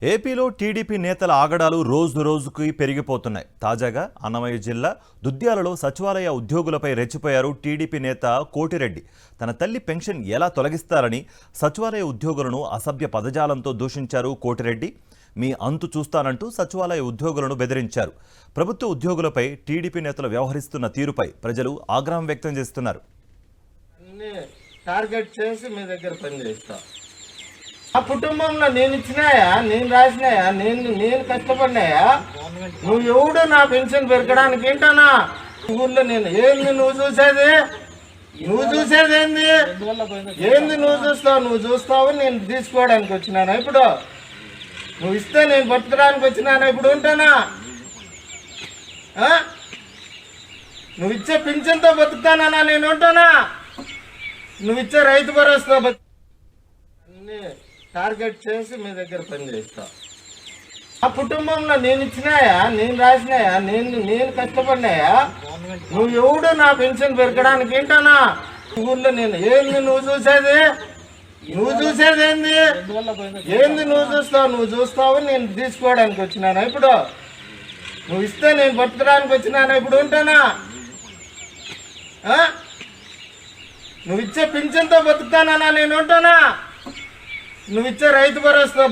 ఏపీలో టీడీపీ నేతల ఆగడాలు రోజు రోజుకి పెరిగిపోతున్నాయి. తాజాగా అన్నమయ్య జిల్లా దుద్యాలలో సచివాలయ ఉద్యోగులపై రెచ్చిపోయారు టీడీపీ నేత కోటిరెడ్డి. తన తల్లి పెన్షన్ ఎలా తొలగిస్తారని సచివాలయ ఉద్యోగులను అసభ్య పదజాలంతో దూషించారు కోటిరెడ్డి. మీ అంతు చూస్తానంటూ సచివాలయ ఉద్యోగులను బెదిరించారు. ప్రభుత్వ ఉద్యోగులపై టీడీపీ నేతలు వ్యవహరిస్తున్న తీరుపై ప్రజలు ఆగ్రహం వ్యక్తం చేస్తున్నారు. టార్గెట్ చేసి మీ దగ్గర పనిచేస్తా. ఆ కుటుంబంలో నేను ఇచ్చినాయా, నేను రాసినాయా, నేను కష్టపడినాయా? నువ్వు ఎవడు నా పెన్షన్ పెరగడానికి ఏంటనా? ఊళ్ళో నేను ఏంది నువ్వు చూసేది? ఏంది నువ్వు చూస్తావు నేను తీసుకోవడానికి వచ్చినానా? ఇప్పుడు నువ్వు ఇస్తే నేను బతకడానికి వచ్చినానా? ఇప్పుడు ఉంటానా? నువ్వు ఇచ్చే పింఛన్తో బతుకుతానా? నేను ఉంటానా? నువ్వు ఇచ్చే రైతు భరోసా అన్ని టార్గెట్ చేసి మీ దగ్గర పనిచేస్తా. ఆ కుటుంబంలో నేను ఇచ్చినాయా, నేను రాసినాయా, నేను కష్టపడినాయా? నువ్వు ఎవడు నా పెన్షన్ పెరగడానికి ఏంటనా? ఊళ్ళో నేను ఏంది నువ్వు చూసేది? ఏంది నువ్వు చూస్తావు నేను తీసుకోవడానికి వచ్చినానా? ఇప్పుడు నువ్వు ఇస్తే నేను బతకడానికి వచ్చినానా? ఇప్పుడు ఉంటానా? నువ్వు ఇచ్చే పింఛన్తో బతుకుతానా? నేను ఉంటానా? నువ్వు ఇచ్చే రైతు భరోసా